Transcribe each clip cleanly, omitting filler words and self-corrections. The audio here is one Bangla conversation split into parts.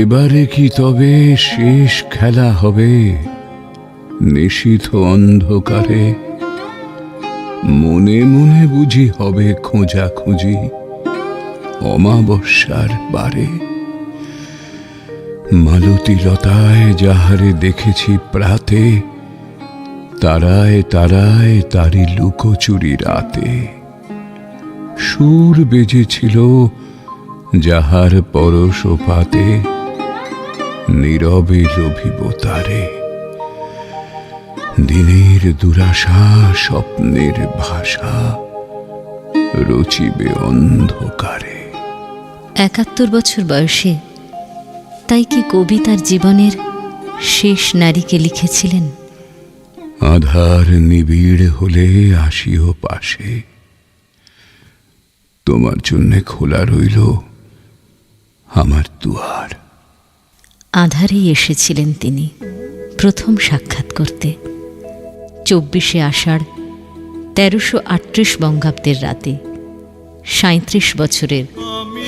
এবারে কি তবে শেষ খেলা হবে নিশীথ অন্ধকারে? মনে মনে বুঝি হবে খোঁজাখুঁজি অমাবস্যার বারে। মালতী লতায় যাহারে দেখেছি প্রাতে, তারায় তারায় তারি লুকোচুরি রাতে। সুর বেজেছিল যাহার পরশ পাতে, নীরবে লোভিব তারে। দিনের দুরাশা স্বপ্নের ভাষা রচিবে অন্ধকারে। ৭১ বছর বয়সে তাই কি কবি তার জীবনের শেষ নারীকে লিখেছিলেন? আধার নিবিড় হলে আসিও পাশে, তোমার জন্য খোলা রইল আমার দুয়ার। আধারেই এসেছিলেন তিনি প্রথম সাক্ষাৎ করতে ২৪শে আষাঢ় ১৩৩৮ বঙ্গাব্দের রাতে ৩৭ বছরের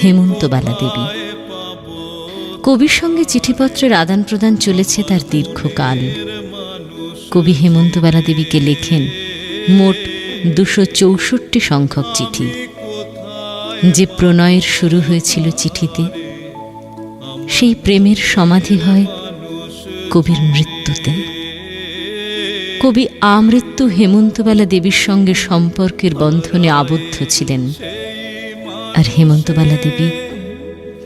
হেমন্তবালা দেবী। কবির সঙ্গে চিঠিপত্রের আদান প্রদান চলেছে তার দীর্ঘকাল। কবি হেমন্তবালা দেবীকে লেখেন মোট ২৬৪ সংখ্যক চিঠি। যে প্রণয়ের শুরু হয়েছিল চিঠিতে, সেই প্রেমের সমাধি হয় কবির মৃত্যুতে। কবি আমৃত্যু হেমন্তবালা দেবীর সঙ্গে সম্পর্কের বন্ধনে আবদ্ধ ছিলেন। আর হেমন্তবালা দেবী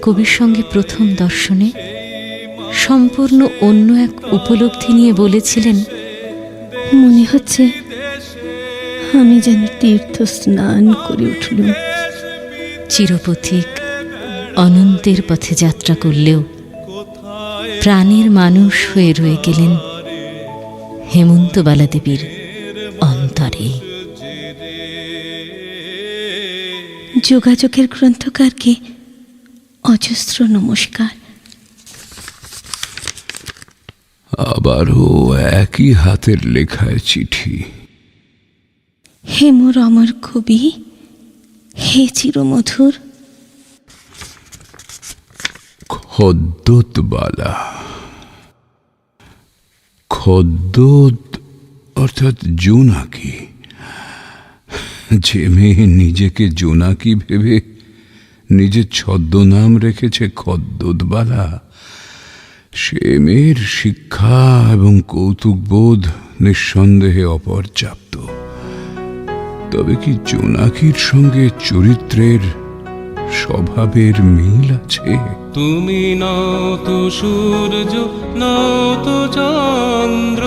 কবির সঙ্গে প্রথম দর্শনে সম্পূর্ণ অন্য এক উপলব্ধি নিয়ে বলেছিলেন, মনে হচ্ছে আমি যেন তীর্থ স্নান করে উঠলুম। চিরপথিক অনন্তের পথে যাত্রা করলেও প্রাণের মানুষ হয়ে রয়ে গেলেন হেমন্তবালা দেবীর অন্তরে। যোগাযোগের গ্রন্থকারকে অজস্র নমস্কার। আবারও একই হাতের লেখায় চিঠি। হে মোর অমর কবি, হে চিরমধুর। খদ্যোতবালা। খদ্যোত অর্থাৎ জোনাকি। যে মেয়ে নিজেকে জোনাকি ভেবে নিজের ছদ্মনাম রেখেছে খদ্যোতবালা, সে মেয়ের শিক্ষা এবং কৌতুকবোধ নিঃসন্দেহে অপর্যাপ্ত। তবে কি জোনাকির সঙ্গে চরিত্রের স্বভাবের মিল আছে? তুমি নত সূর্য নত চন্দ্র,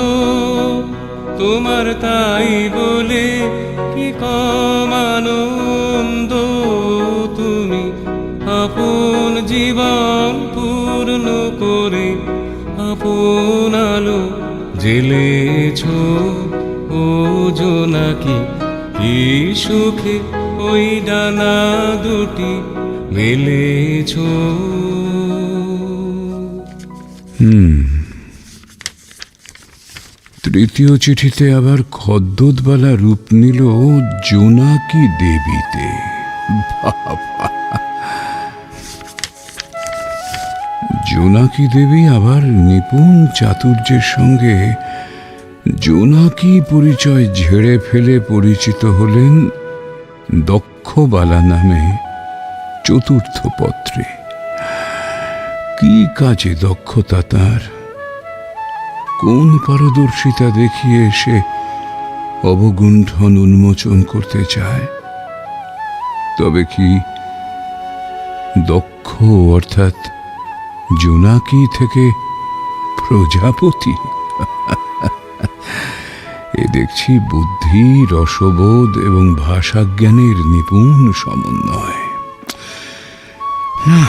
তোমার তাই বলে কি কম আনন্দ। তুমি আপন জীবন পূর্ণ করে আপন আলো জ্বেলেছ। ও জোনাকি কি সুখে ওই ডানা দুটি মেলেছ। তৃতীয় চিঠিতে আবার খদ্যোতবালা রূপ নিল জোনাকি দেবীতে। বাবা! জোনাকি দেবী আবার নিপুণ চাতুর্যের সঙ্গে জোনাকি পরিচয় ঝেড়ে ফেলে পরিচিত হলেন দক্ষবালা নামে চতুর্থ পত্রে। কি কাজে দক্ষতা তার, কোন পারদর্শিতা দেখিয়ে এসে অবগুণ্ঠন উন্মোচন করতে চায়? তবে কি দক্ষ অর্থাৎ জোনাকি থেকে প্রজাপতি? এ দেখছি বুদ্ধি, রসবোধ এবং ভাষাজ্ঞানের নিপুণ সমন্বয়। না,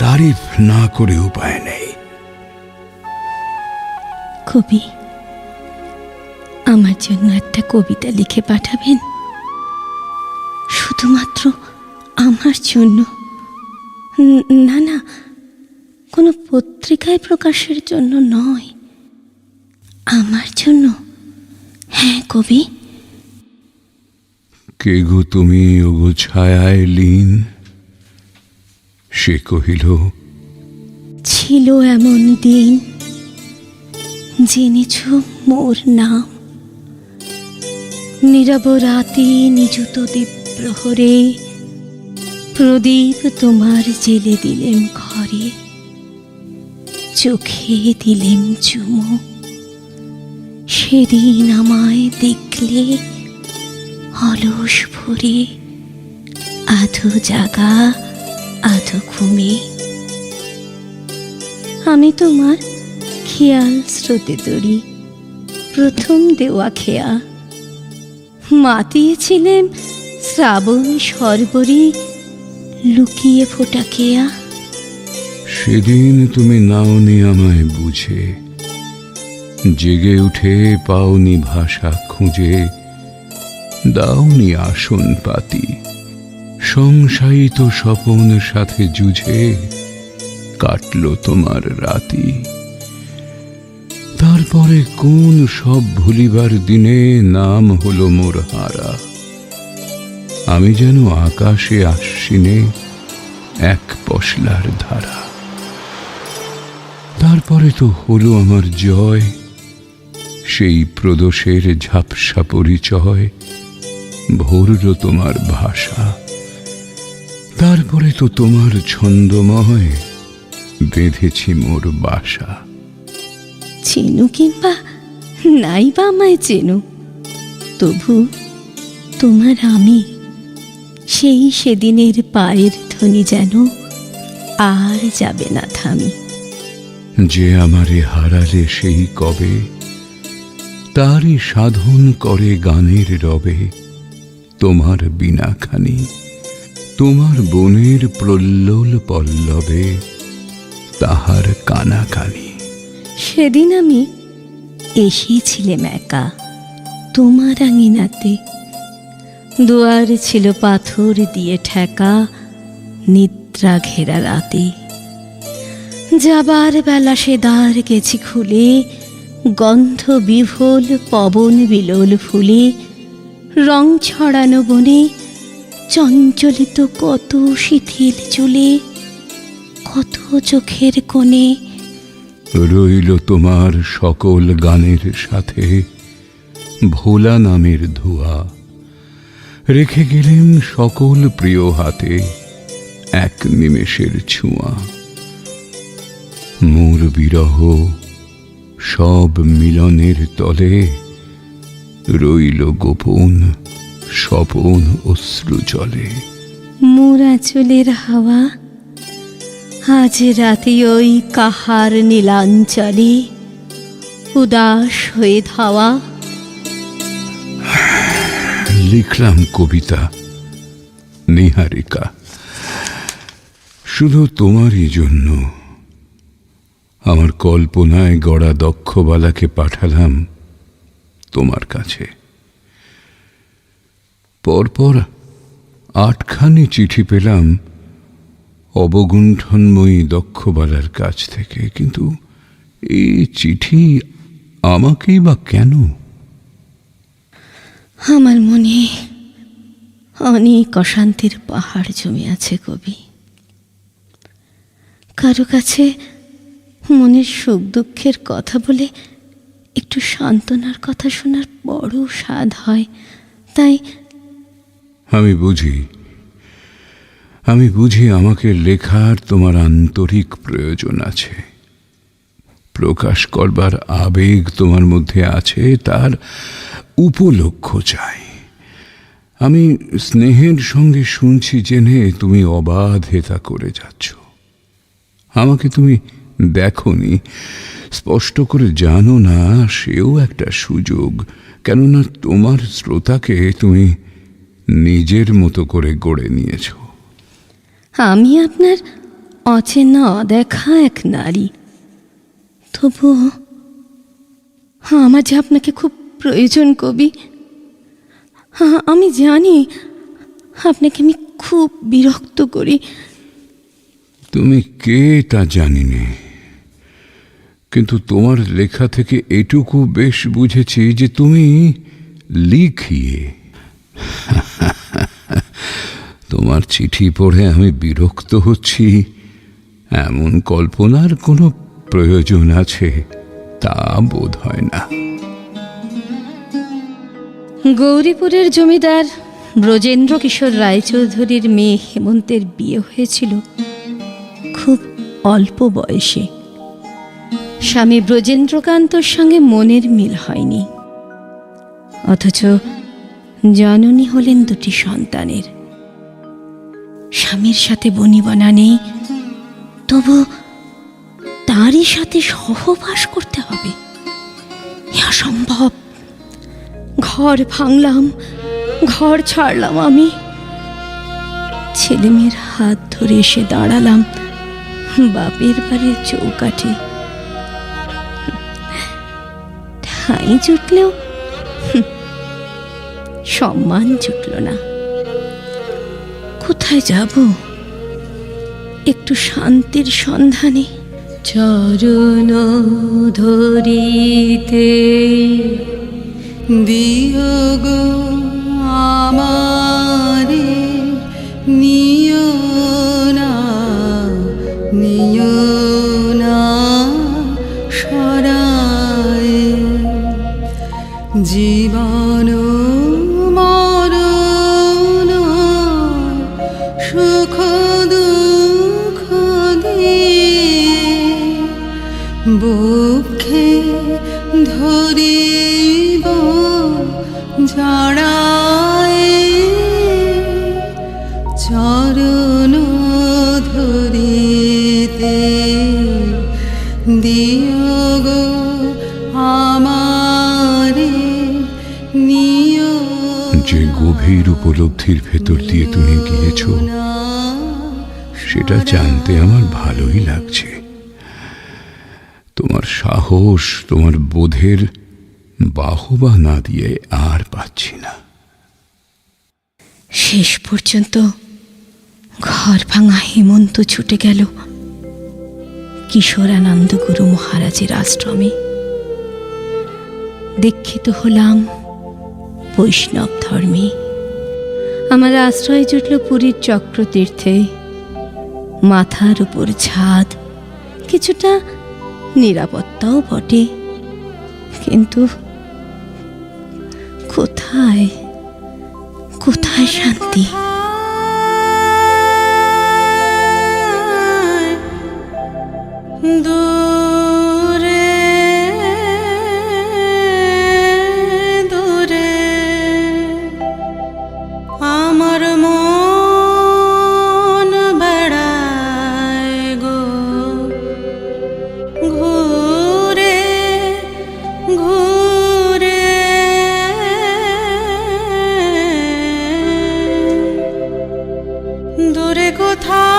তারিফ না করে উপায় নেই। কবি, আমার জন্য একটা কবিতা লিখে পাঠাবেন? শুধুমাত্র আমার জন্য? না না, কোনো পত্রিকায় প্রকাশের জন্য নয়, আমার জন্য। হ্যাঁ কবি। কে গো তুমি ওগো ছায়ায় লীন? সে কহিল, ছি ছিল এমন দিন, জেনেছ মোর নাম। নীরব রাতে নিযুত দ্বীপ প্রহরে প্রদীপ তোমার জেলে দিলেম ঘরে, চোখে দিলেম চুমো। সেদিন আমায় দেখলে অলস ভরে, আধো জাগা আধো ঘুমে। আমি তোমার খেয়াল স্রোতে তরি, প্রথম দেওয়া খেয়া। মাতিয়েছিলেম শ্রাবণ সরবরি, লুকিয়ে ফোটা খেয়া। সেদিন তুমি নাওনি আমায় বুঝে, জেগে উঠে পাওনি ভাষা খুঁজে, দাওনি আসন পাতি, সংশয়িত স্বপন সাথে যুঝে কাটল তোমার রাতি। তারপরে কোন সব ভুলিবার দিনে নাম হলো মোর হারা। আমি যেন আকাশে আশ্বিনে এক পশলার ধারা। তারপরে তো হলো আমার জয়, সেই প্রদোষের ঝাপসা পরিচয়, ভরল তোমার ভাষা। তারপরে তো তোমার ছন্দময় বেঁধেছি মোর বাসা। চেনু কিংবা নাই বা আমায় চেনু, তবু তোমার আমি সেই সেদিনের পায়ের ধ্বনি যেন আর যাবে না থামি। যে আমারে হারালে সেই কবে, তারই সাধন করে গানের রবে তোমার বিনাখানি। তোমার বনের প্রল্লোল পল্লবে তাহার কানাকানি। সেদিন আমি এসেছিলাম একা তোমার আঙিনাতে, দুয়ার ছিল পাথর দিয়ে ঠেকা, নিদ্রা ঘেরা রাতে। যাবার বেলা সে দ্বার গেছি খুলে, গন্ধ বিভোল পবন বিলোল ফুলে, রং ছড়ানো বনে চঞ্চলিত কত শিথিল চুলে, কত চোখের কোণে। রইল তোমার সকল গানের সাথে ভোলা নামের ধোয়া, রেখে গেলেন সকল প্রিয় হাতে এক নিমেষের ছোঁয়া। মোর বিরহ সব মিলনের তলে রইল গোপন স্বপন অশ্রু জলে। মোরা চুলের হাওয়া আজ রাতে ওই কাহার নীলাঞ্চলে উদাস হয়ে ধাওয়া। লিখলাম কবিতা নিহারিকা, শুধু তোমারই জন্য। আমার কল্পনায় গড়া দক্ষবালাকে পাঠালাম তোমার কাছে। পরপর 8খানি চিঠি পেলাম অবগুণ্ঠনময়ী দক্ষবালার কাছ থেকে, কিন্তু এই চিঠি আমাকেই বা কেন? আমার মনে অনেক অশান্তির পাহাড় জমে আছে কবি। কারো কাছে মনের সুখ দুঃখের কথা বলে একটু সান্ত্বনার কথা শোনার বড় স্বাদ হয়। তাই আমি বুঝি আমাকে লেখার তোমার আন্তরিক প্রয়োজন আছে। প্রকাশ করবার আবেগ তোমার মধ্যে আছে, তার উপলক্ষ চাই। আমি স্নেহের সঙ্গে শুনছি জেনে তুমি অবাধে তা করে যাচ্ছ। আমাকে তুমি দেখোনি, স্পষ্ট করে জানো না, সেও একটা সুযোগ। কেননা তোমার শ্রোতাকে তুমি নিজের মতো করে গড়ে নিয়েছ। আমি আপনার অচেনা অদেখা এক নারী, তবুও আমার যে আপনাকে খুব প্রয়োজন কবি। আমি জানি আপনাকে আমি খুব বিরক্ত করি। তুমি কে তা জানি নে, কিন্তু তোমার লেখা থেকে এটুকু বেশ বুঝেছি যে তুমি লিখিয়ে। তোমার চিঠি পড়ে আমি বিরক্ত হচ্ছি এমন কল্পনার কোনো প্রয়োজন আছে তা বোধ হয় না। গৌরীপুরের জমিদার ব্রজেন্দ্র কিশোর রায়চৌধুরীর মেয়ে হেমন্তের বিয়ে হয়েছিল খুব অল্প বয়সে। স্বামী ব্রজেন্দ্রকান্তর সঙ্গে মনের মিল হয়নি, অথচ জননী হলেন দুটি সন্তানের। স্বামীর সাথে বনিবনা নেই, তবু তারই সাথে সহবাস করতে হবে, এ অসম্ভব। ঘর ভাঙলাম, ঘর ছাড়লাম আমি, ছেলেমেয়ের হাত ধরে এসে দাঁড়ালাম বাপের বাড়ির চৌকাঠে। ঠাঁই জুটলেও সম্মান জুটল না। কোথায় যাব? একটু শান্তির সন্ধানে। চরণ ধরিতে দিও গো আমারে, নিও না, নিও না সরায়ে, জীবন মরণ সুখ দুঃখ দিয়ে বুকে ধরিব জড়ায়ে, চরণ ধরিতে দিও গো আমারে, নিও যে গভীর উপলব্ধির ভেতর দিয়ে তুমি গিয়েছ সেটা জানতে আমার ভালোই লাগছে। তোমার সাহস, তোমার বোধের বাহবা না দিয়ে আর পাচ্ছি না। শেষ পর্যন্ত ঘর ভাঙা হেমন্ত ছুটে গেল কিশোরানন্দ গুরু মহারাজের আশ্রমে। দীক্ষিত হলাম বৈষ্ণব ধর্মে। আমার আশ্রয় জুটল পুরীর চক্রতীর্থে। মাথার উপর ছাদ, কিছুটা নিরাপত্তাও বটে, কিন্তু কোথায় কোথায় শান্তি? দূরে দূরে আমার মন বেড়ায় গো, ঘুরে ঘুরে দূরে কোথায়,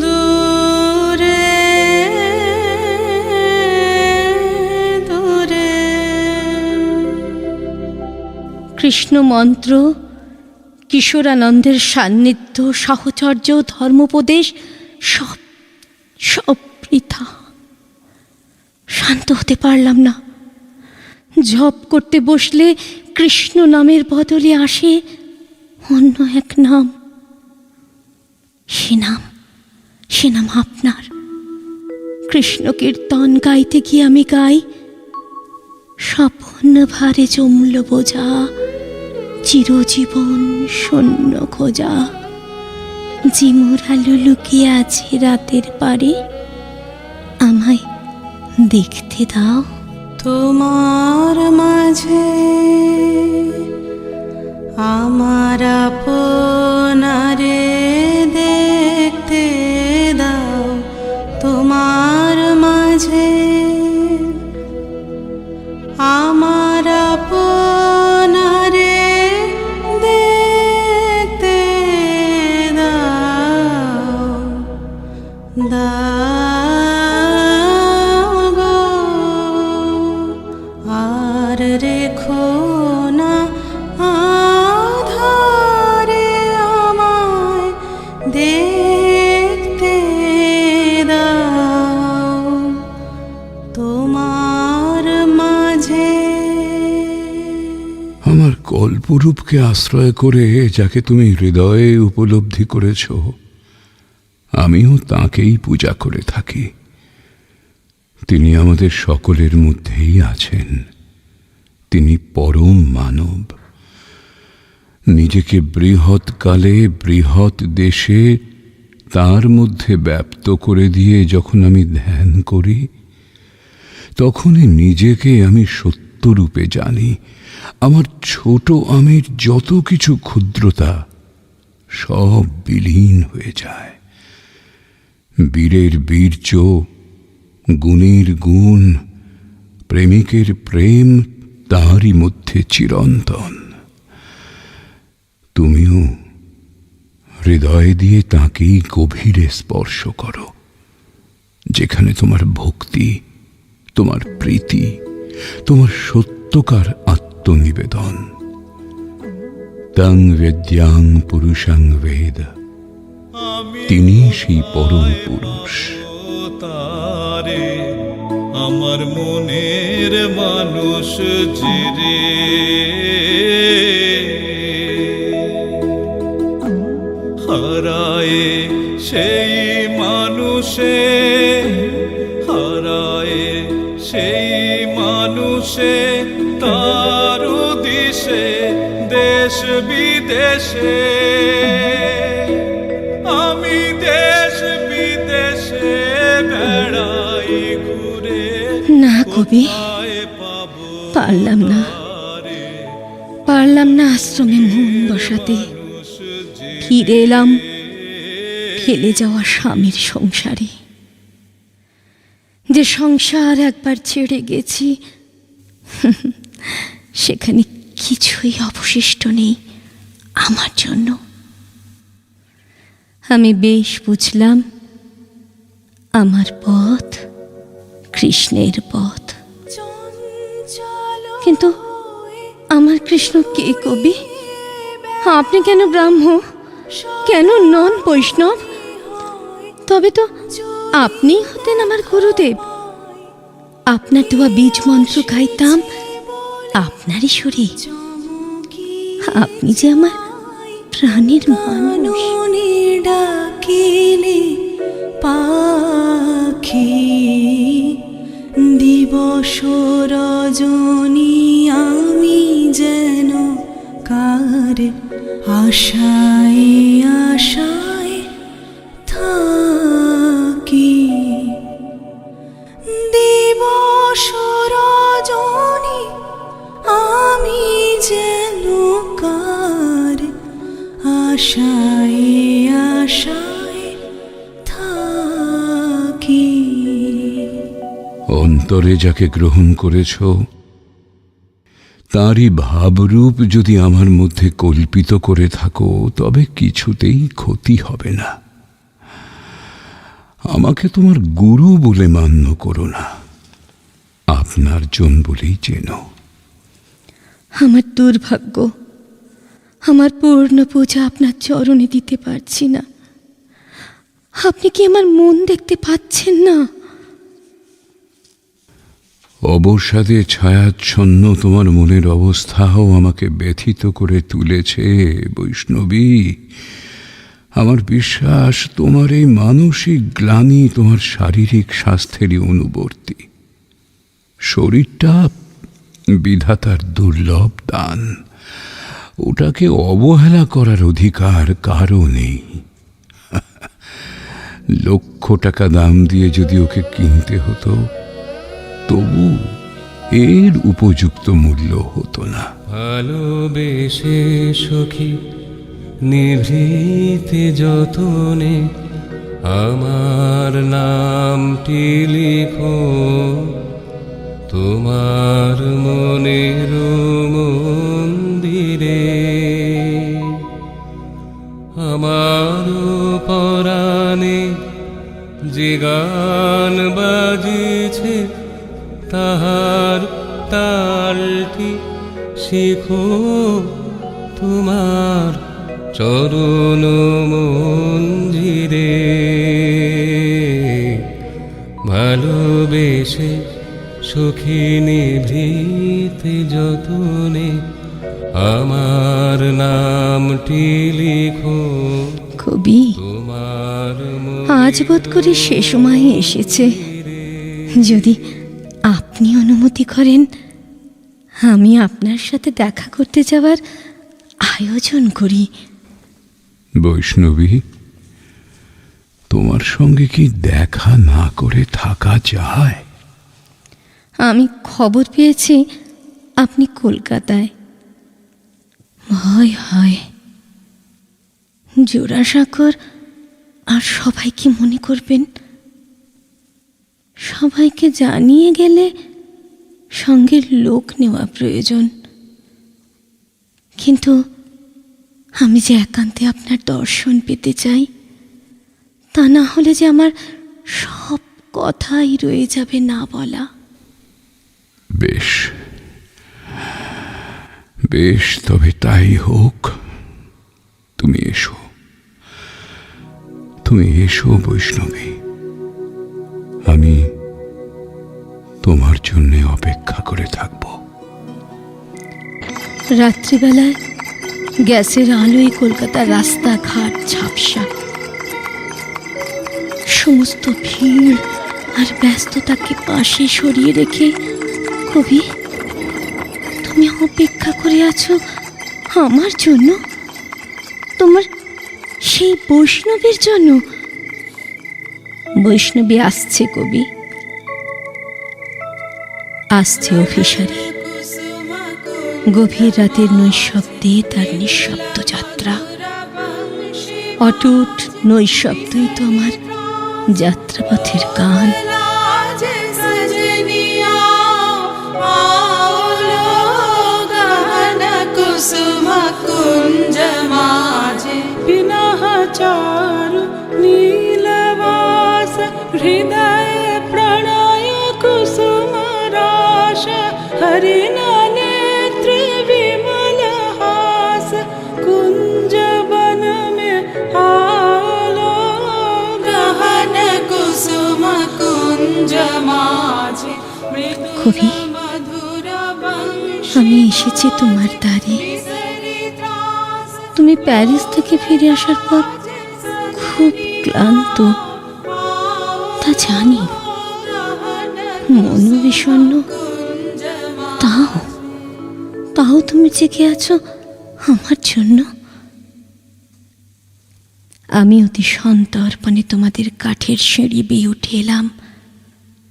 দূরে দূরে। কৃষ্ণ মন্ত্র, কিশোরানন্দের সান্নিধ্য, সাহচর্য, ধর্মোপদেশ সব সব বৃথা। শান্ত হতে পারলাম না। জপ করতে বসলে কৃষ্ণ নামের বদলে আসে অন্য এক নাম। সে নাম আপনার। কৃষ্ণ কীর্তন গাইতে গিয়ে আমি গাই, স্বপন ভারে জমল বোঝা, চিরজীবন শূন্য খোঁজা, জিমুর আলো লুকিয়ে আছে রাতের পারে, আমায় দেখতে দাও। তোমার মাঝে আমার আপনারে দেখতে দাও, তোমার মাঝে আমার আপনারে দেখতে দাও, দাও গো, আর রেখো না আধারে আমায় কল্পরূপকে আশ্রয় করে যাকে তুমি হৃদয়ে উপলব্ধি করেছ, আমিও তাঁকেই পূজা করে থাকি। তিনি আমাদের সকলের মধ্যেই আছেন। তিনি পরম মানব। নিজেকে বৃহৎ কালে বৃহৎ দেশে তার মধ্যে ব্যাপ্ত করে দিয়ে যখন আমি ধ্যান করি, তখনই নিজেকে আমি সত্যরূপে জানি। আমার ছোট আমির যত কিছু ক্ষুদ্রতা সব বিলীন হয়ে যায়। বীরের বীর্য, গুণীর গুণ, প্রেমিকের প্রেম তারই মধ্যে চিরন্তন। তুমিও হৃদয় দিয়ে তাঁকেই গভীরে স্পর্শ করো, যেখানে তোমার ভক্তি, তোমার প্রীতি, তোমার সত্যকার আত্মনিবেদন। তং বেদ্যাং পুরুষাং বেদ, তিনি সেই পরম পুরুষ। তারে আমার মনের মানুষ জিরে, হারায়ে সেই মানুষে, হারায়ে সেই মানুষে, তার দিশে দেশ বিদেশে, আমি দেশ বিদেশে বেড়াই ঘুরে। না কবি, পারলাম না আশ্রমে মন বসাতে। ফিরে এলাম ফেলে যাওয়া স্বামীর সংসারে। যে সংসার একবার ছেড়ে গেছি, সেখানে কিছুই অবশিষ্ট নেই আমার জন্য। আমি বেশ বুঝলাম আমার পথ কৃষ্ণের পথ। কিন্তু আমার কৃষ্ণ কে কবি? আপনি কেন ব্রাহ্ম, কেন নন বৈষ্ণব? তবে তো আপনি হতেন আমার গুরুদেব। আপনার দেওয়া বীজ মন্ত্র গাইতাম আপনারই সুরে। আপনি যে আমার প্রাণের মানুষ। ডাকিলে পাখি দিবস রজনী, আমি যেন কার আশায় আশায় থাকি। দিবস রজনী আমি যেন কার আশায় আশায় থাকি। অন্তরে যাকে গ্রহণ করেছ, তারই ভাবরূপ যদি আমার মধ্যে কল্পিত করে থাকো, তবে কিছুতেই ক্ষতি হবে না। আমাকে তোমার গুরু বলে মান্য করো না, আপনার জন বলেই চেনো। আমার দুর্ভাগ্য, আমার পূর্ণ পূজা আপনার চরণে দিতে পারছি না। আপনি কি আমার মন দেখতে পাচ্ছেন না? অবসাদে ছায়াচ্ছন্ন তোমার মনের অবস্থাও আমাকে ব্যথিত করে তুলেছে বৈষ্ণবী। আমার বিশ্বাস তোমার এই মানসিক গ্লানি তোমার শারীরিক স্বাস্থ্যেরই অনুবর্তী। শরীরটা বিধাতার দুর্লভ দান, ওটাকে অবহেলা করার অধিকার কারও নেই। লক্ষ টাকা দাম দিয়ে যদি ওকে কিনতে হতো, তবু এর উপযুক্ত মূল্য হতো না। ভালোবেসে সখী নিভৃতে যতনে আমার নামটি লিখো তোমার মনের মন্দিরে। আমার পরাণে যে গান বাজিছে, তাহার তালটি শিখো তোমার চরণ মঞ্জিরে। ভালোবেসে সখী নিভৃতে যতনে আমার নামটি লিখো কবি, তোমার আজ বোধ করি সে সময় এসেছে। যদি আপনি অনুমতি করেন, আমি আপনার সাথে দেখা করতে যাওয়ার আয়োজন করি। বৈষ্ণবী, তোমার সঙ্গে কি দেখা না করে থাকা যায়? আমি খবর পেয়েছি আপনি কলকাতায়। ভয় হয় জোড়াসাঁকোর আর সবাই কি মনে করবেন। সবাইকে জানিয়ে গেলে সঙ্গে লোক নেওয়া প্রয়োজন। কিন্তু আমি যে একান্তে আপনার দর্শন পেতে চাই, তা না হলে যে আমার সব কথাই রয়ে যাবে না বলা। বেশ বেশ, তবে তাই হোক। তুমি এসো, তুমি এসো বৈষ্ণবী। আমি তোমার জন্য অপেক্ষা করে থাকব। রাত্রিবেলায় গ্যাসের আলোয় কলকাতার রাস্তাঘাট ঝাপসা। সমস্ত ভিড় আর ব্যস্ততাকে পাশে সরিয়ে রেখে কবি, তুমি অপেক্ষা করে আছো আমার জন্য, তোমার সেই বৈষ্ণবীর জন্য। বৈষ্ণবী আসছে কবি, আসছে অফিসারে। গভীর রাতের নৈশব্দে তার নিঃশব্দ যাত্রা। অটুট নৈশব্দই তো আমার যাত্রাপথের গান। কুঞ্জ মাঝে চারু নীলবাস হৃদয় প্রণয় কুসুম রাশ হরিণ নেত্র বিমল হাস কুঞ্জ বন মে আলো গহন কুসুম কুঞ্জ মাঝে কবি, মধুর বংশী আমি এসেছি তোমার দ্বারে। তুমি প্যারিস থেকে ফিরে আসার পর খুব ক্লান্ত, তা জানি। মনও বিষণ্ণ, তাও তুমি জেগে আছো আমার জন্য। আমি অতি সন্তর্পণে তোমাদের কাঠের সিঁড়ি বেয়ে উঠে এলাম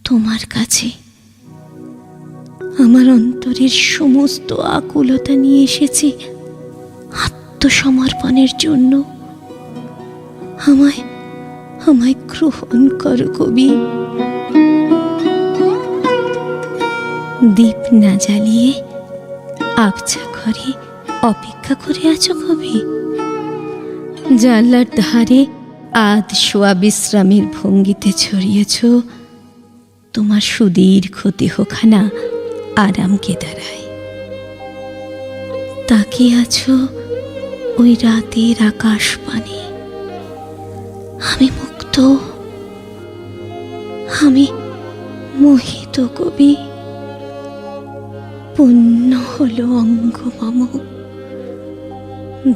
তোমার কাছে। আমার অন্তরের সমস্ত আকুলতা নিয়ে এসেছি আত্মসমর্পণের জন্য। আমায় গ্রহণ করো কবি। দীপ না জ্বালিয়ে আবছা ঘরে অপেক্ষা করে আছো কবি। জানলার ধারে আধ শোয়া বিশ্রামের ভঙ্গিতে ছড়িয়েছ তোমার সুদীর্ঘ দেহখানা আরামকে দাঁড়ায়। তাকিয়ে আছো ওই রাতের আকাশ পানে। আমি মুক্ত, আমি মোহিত কবি। পুণ্য হলো অঙ্গ মম,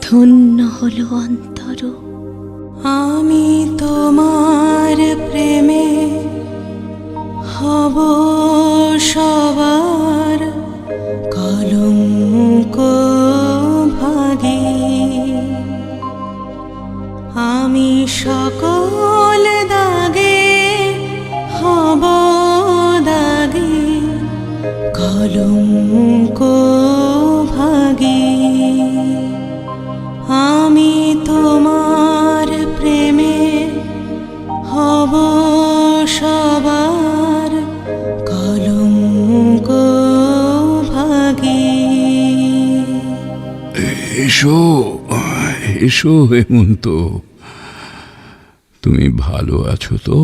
ধন্য হলো অন্তর। আমি তোমার প্রেমে হব সবার কলঙ্ক ভাগে। আমি সকল দাগে হব দাগে কলঙ্ক ভাগে। আমি তোমার প্রেমে হব সবার কলঙ্ক ভাগে। এসো এসো হেমন্ত, তুমি ভালো আছো তো?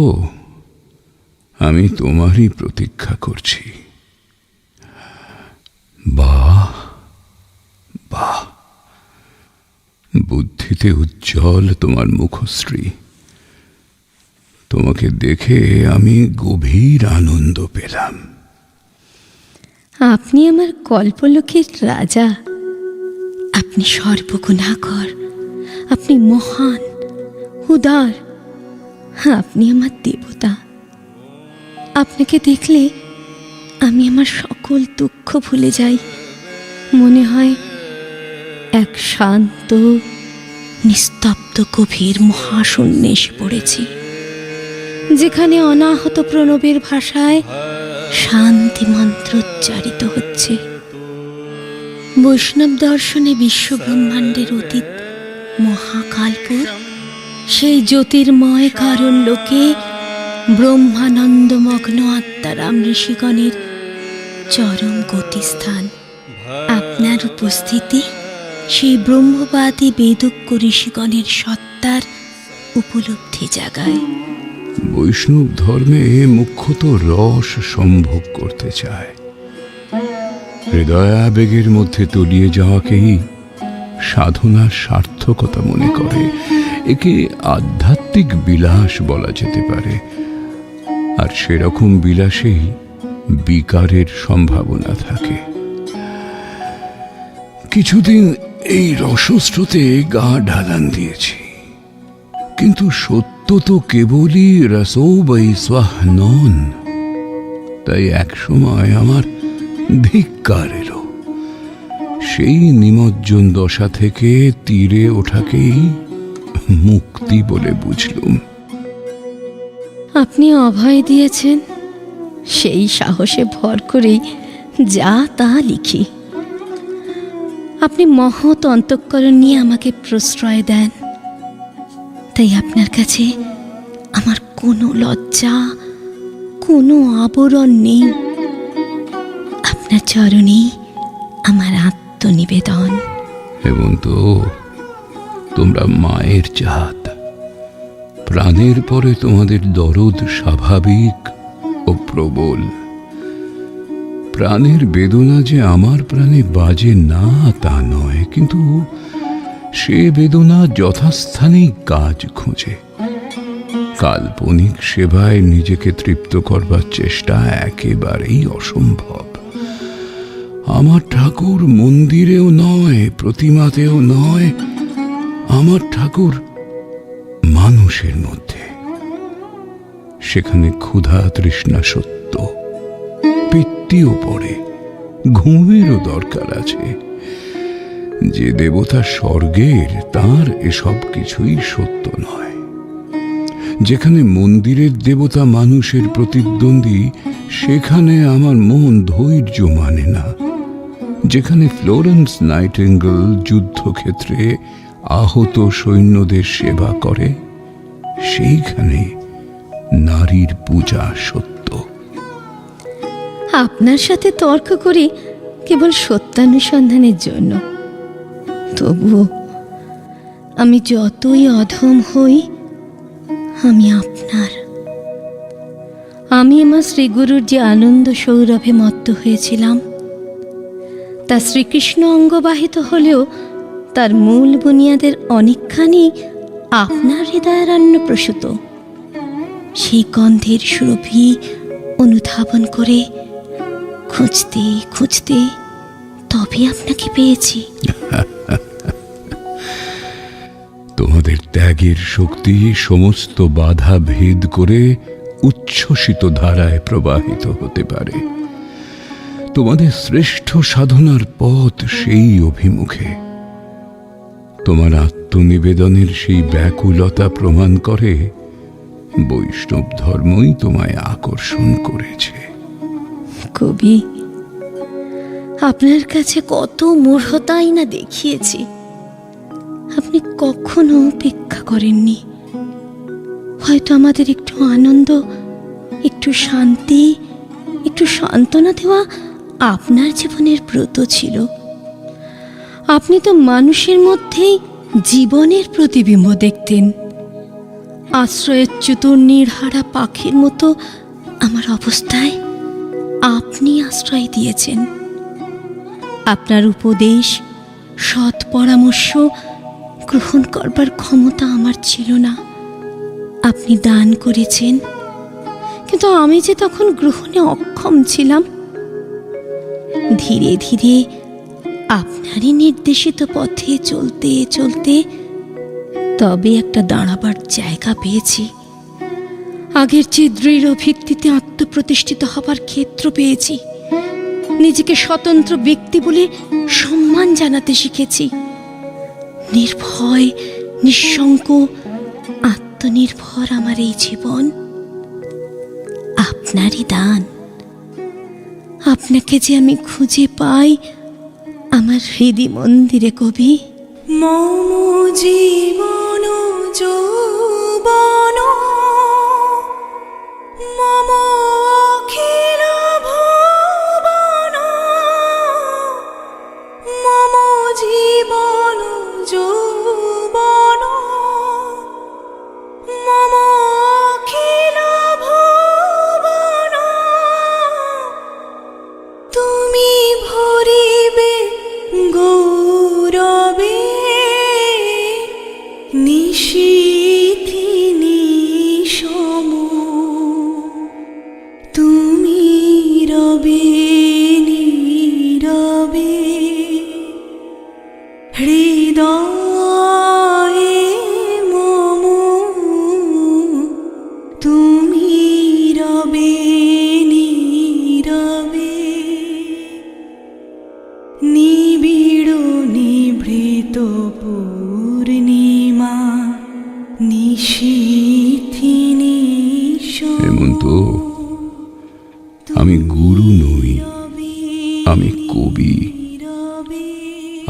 আমি তোমারই প্রতীক্ষা করছি। বাহ বাহ, বুদ্ধিতে উজ্জ্বল তোমার মুখশ্রী। তোমাকে দেখে আমি গভীর আনন্দ পেলাম। আপনি আমার কল্পলোকের রাজা, আপনি সর্বগুণাকর, আপনি মহান, উদার, আপনি আমার দেবতা। আপনাকে দেখলে আমি আমার সকল দুঃখ ভুলে যাই। মনে হয় এক শান্ত নিস্তব্ধ গভীর মহাশূন্যে এসে পড়েছি, যেখানে অনাহত প্রণবের ভাষায় শান্তি মন্ত্র উচ্চারিত হচ্ছে। বৈষ্ণব দর্শনে বিশ্ব ব্রহ্মাণ্ডের অতীত মহাকালপুর, সেই জ্যোতির্ময় কারণ লোকে ব্রহ্মানন্দমগ্ন আত্মারাম ঋষিগণের চরম গতিস্থান। আপনার উপস্থিতি সেই ব্রহ্মবাদী বেদজ্ঞ ঋষিগণের সত্তার উপলব্ধি জাগায়। বৈষ্ণব ধর্মে মুখ্যত রস সম্ভোগ করতে চায়। হৃদয়াবেগের মধ্যে তলিয়ে যাওয়াকেই সাধনার সার্থকতা মনে করে। একে আধ্যাত্মিক বিলাস বলা যেতে পারে। আর সেরকম বিলাসেই বিকারের সম্ভাবনা থাকে। কিছুদিন এই রসস্রোতে গা ঢালান দিয়েছি, কিন্তু সত্য তো কেবলই রসো বৈ স্বাহ নন। তাই একসময় আমার ধিক্কার এলো। সেই নিমজ্জন দশা থেকে তীরে ওঠাকেই মুক্তি বলে বুঝলুম। আপনি অভয় দিয়েছেন, সেই সাহসে ভর করেই যা তা লিখি। আপনি মহৎ অন্তঃকরণ নিয়ে আমাকে প্রশ্রয় দেন, তাই আপনার কাছে আমার কোনো লজ্জা, কোনো আবরণ নেই। আপনার চরণেই আমার আত্মনিবেদন। এবং তো তোমরা মায়ের জাত, প্রাণের পরে তোমাদের দরদ স্বাভাবিক ও প্রবল। প্রাণের বেদনা যে আমার প্রাণে বাজে না তা নয়, কিন্তু সে বেদনা যথাস্থানেই কাজ খোঁজে। কাল্পনিক সেবায় নিজেকে তৃপ্ত করবার চেষ্টা একেবারেই অসম্ভব। আমার ঠাকুর মন্দিরেও নয়, প্রতিমাতেও নয়, আমার ঠাকুর মানুষের মধ্যে। সেখানে ক্ষুধা তৃষ্ণা সত্য, পিত্তিও পড়ে, ঘুমেরও দরকার আছে। যে দেবতা স্বর্গের, তার এসব কিছুই সত্য নয়। যেখানে মন্দিরের দেবতা মানুষের প্রতিদ্বন্দ্বী, সেখানে আমার মন ধৈর্য মানে না। যেখানে ফ্লোরেন্স নাইটিঙ্গেল যুদ্ধক্ষেত্রে আহত সৈন্যদের সেবা করে, সেইখানে নারীর পূজা সত্য। আপনার সাথে তর্ক করি কেবল সত্যানুসন্ধানের জন্য। তবুও আমি যতই অধম হই, আমি আপনার। আমি আমার শ্রীগুরুর যে আনন্দ সৌরভে মত্ত হয়েছিলাম, তা শ্রীকৃষ্ণ অঙ্গবাহিত হলেও তার মূল বুনিয়াদের অনেকখানি আপনার হৃদয়ারণ্য প্রসূত। সেই গন্ধের সুরভি অনুধাবন করে খুঁজতে খুঁজতে তবে আপনাকে পেয়েছি। তোমাদের ত্যাগের শক্তি সমস্ত বাধা ভেদ করে উচ্ছ্বসিত ধারায় প্রবাহিত হতে পারে। তোমাদের শ্রেষ্ঠ সাধনার পথ সেই অভিমুখে। তোমার আত্মনিবেদনের সেই ব্যাকুলতা প্রমাণ করে বৈষ্ণব ধর্মই তোমায় আকর্ষণ করেছে। কবি, আপনার কাছে কত মূঢ়তাই না দেখিয়েছি, আপনি কখনো উপেক্ষা করেননি। হয়তো আমাদের একটু আনন্দ, একটু শান্তি, একটু সান্ত্বনা দেওয়া আপনার জীবনের ব্রত ছিল। আপনি তো মানুষের মধ্যেই জীবনের প্রতিবিম্ব দেখতেন। আশ্রয়চ্যুত নির্হারা পাখির মতো আমার অবস্থায় আপনি আশ্রয় দিয়েছেন। আপনার উপদেশ, সৎ পরামর্শ গ্রহণ করবার ক্ষমতা আমার ছিল না। আপনি দান করেছেন, কিন্তু আমি যে তখন গ্রহণে অক্ষম ছিলাম। ধীরে ধীরে আপনারই নির্দেশিত পথে চলতে চলতে তবে একটা দাঁড়াবার জায়গা পেয়েছি। আগের চেয়ে দৃঢ় ভিত্তিতে আত্মপ্রতিষ্ঠিত হবার ক্ষেত্র পেয়েছি। নিজেকে স্বতন্ত্র ব্যক্তি বলে সম্মান জানাতে শিখেছি। নির্ভয়, নিঃশঙ্ক, আত্মনির্ভর আমার এই জীবন আপনারই দান। আপনাকে যে আমি খুঁজে পাই আমার হৃদি মন্দিরে কবি। মম জীবন যৌবন মম অখিল ভুবন, মম জীবন যৌবন মম অখিল ভুবন, তুমি ভরিবে গৌরবে নিশীথি নিশম, তুমি রবে নীরবে হৃদয়ে মম, তুমি রবে নীরবে নিবিড় নিভৃত পূর্ণিমা নিশীথি নিশম। হেমন্ত, আমি গুরু নই, আমি কবি।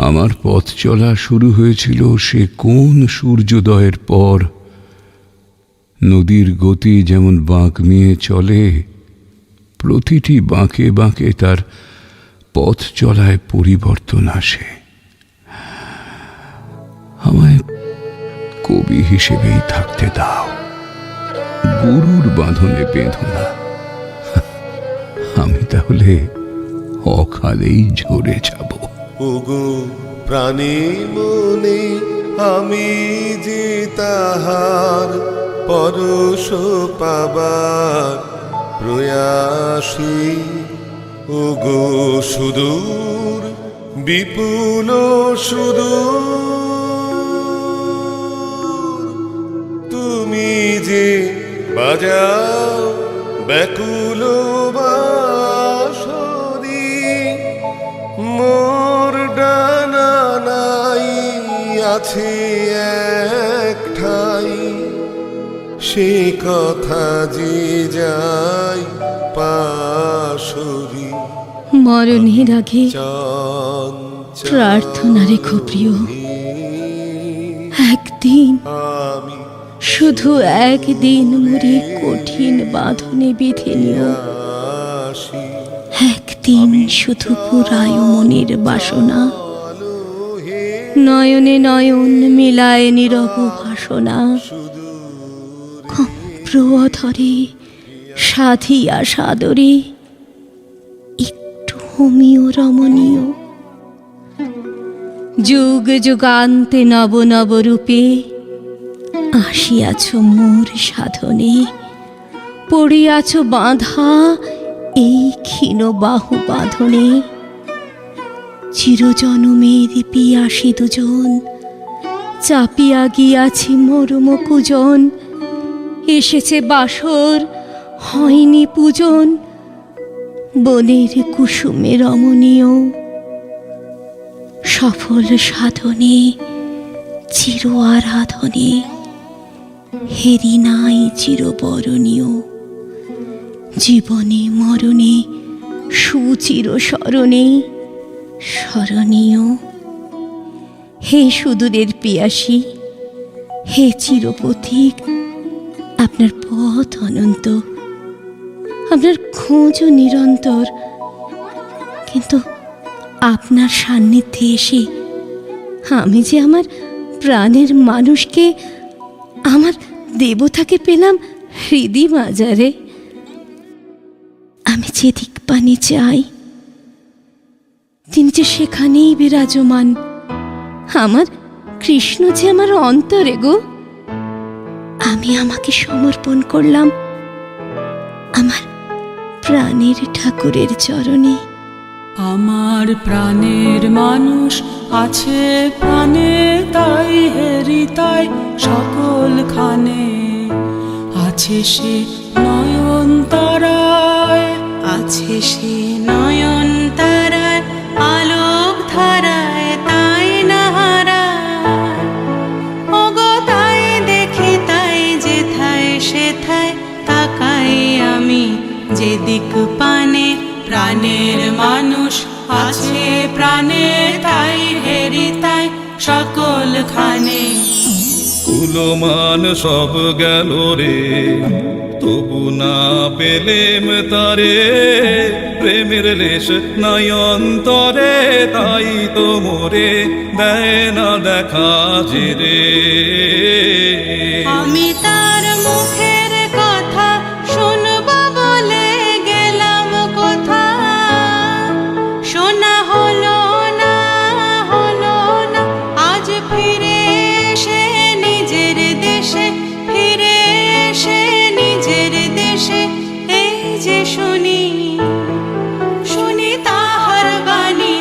আমার পথ চলা শুরু হয়েছিল সে কোন সূর্যোদয়ের পর। নদীর গতি যেমন বাঁক নিয়ে চলে, প্রতিটি বাঁকে বাঁকে তার পথ চলায় পরিবর্তন আসে। আমায় কবি হিসেবেই থাকতে দাও, গুরুর বাঁধনে বেঁধো না। আমি তাহলে অকালেই ঝরে যাব। ওগো প্রাণে মনে আমি যে তাহার পরশ পাবার প্রয়াসী, ওগো সুদূর বিপুল সুদূর তুমি যে বাজাও ব্যাকুল বাঁশরি, মোর ডানা নাই আছে এক ঠাই, সে কথা যে যায় পাশরি। মরণের আগে প্রার্থনা রেখো প্রিয়, একদিন, আমি শুধু একদিন মোরে কঠিন বাঁধনে বেঁধে নিও। আসি একদিন শুধু পুরায় মনের বাসনা, নয়নে নয়ন মিলায় নীরব ভাসনা। কম্প্রধরে সাধিয়া সাদরে একটু হোমিও রমণীয়। যুগ যুগান্তে নব নব রূপে আসিয়াছ মোর সাধনে, পড়িয়াছ বাঁধা এই ক্ষীণ বাহু বাঁধনে। চিরজনমের পিয়াসী দুজন চাপিয়া গিয়াছি মরম কুজন। এসেছে বাসর হয়নি পূজন, বনের কুসুমে রমণীয়। সফল সাধনে চির আরাধনে হেরি নাই চিরবরণীয়। জীবনে মরণে সুচির স্মরণে স্মরণীয়। হে সুদূরের পিয়াসী, হে চিরপথিক, আপনার পথ অনন্ত, আপনার খোঁজও নিরন্তর। কিন্তু আপনার সান্নিধ্যে এসে আমি যে আমার প্রাণের মানুষকে, আমার দেবতাকে পেলাম হৃদি মাজারে। আমি যেদিক পানে চাই তিনি যে সেখানেই বিরাজমান। আমার কৃষ্ণ যে আমার অন্তরে গো। আমি আমাকে সমর্পণ করলাম আমার প্রাণের ঠাকুরের চরণে। আমার প্রাণের মানুষ আছে প্রাণে, তাই হেরি তাই সকল খানে। আছে সে নয়ন তারায়, আছে সে নয়ন তারায়, আলোক ধারায় তাই না হারায়। ওগো তাই দেখি তাই যেথায় সেথায় তাকাই আমি যেদিক পানে। প্রাণের মানুষ আছে প্রাণে, তাই হেরি তাই সকল খানে। কুলমান সব গেল রে, তবু না পেলেম তারে। প্রেমের লেশ নাই অন্তরে, তাই তো মোরে দেয় না দেখা যে রে। আমি তার মুখের কথা শুনবো বলে গেলাম কোথা, শোনা হলো না হলো না। আজ ফিরে এসে নিজের দেশে, ফিরে এসে নিজের দেশে এই যে শুনি শুনি তাহার বাণী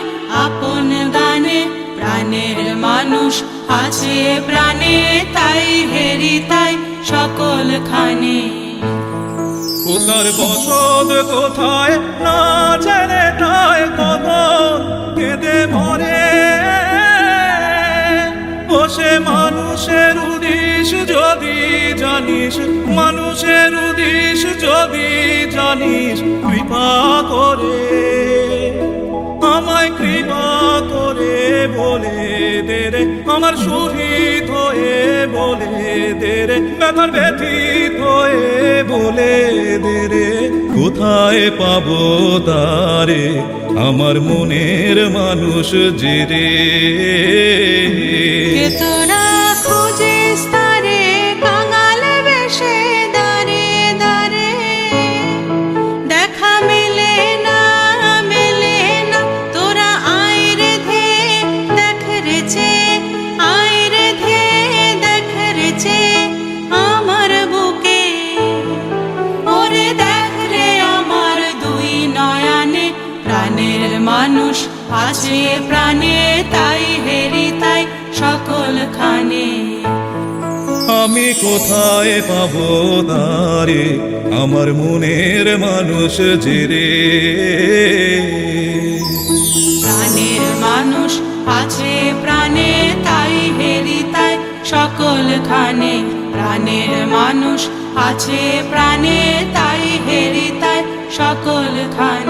আপন গানে। প্রাণের মানুষ আছে প্রাণে, তাই হেরি তাই সকল খানে। কোথার বসত কোথায় না জেনে তাই কখন কেঁদে মরে। বসে মানুষের উদিস যদি জানিস, মানুষের উদিস যদি জানিস, কৃপা করে আমায় কৃপা করে বলে দে রে। আমার শহীদ হয়ে বলে দে রে, ব্যথার ব্যথিত হয়ে বলে দে রে। কোথায় পাবো তারে আমার মনের মানুষ যে রে। কে তোরা খুঁজিস তারে কাঙাল বেশে দাঁড়ে দাঁড়ে। দেখা মেলে না মেলে না, তোরা আইরে ধে দেখ রেছে, আইরে ধে দেখ রেছে আমার বুকে। ওরে দেখ রে আমার দুই নয়নে। প্রাণের মানুষ আছে প্রাণে, তাই হেরি তাই সকল খানে। আমি কোথায় পাবো তারে আমার মনের মানুষ যে রে। প্রাণের মানুষ আছে প্রাণে, তাই হেরি তাই সকল খানে। প্রাণের মানুষ আছে প্রাণে, তাই হেরি তাই সকল খানে।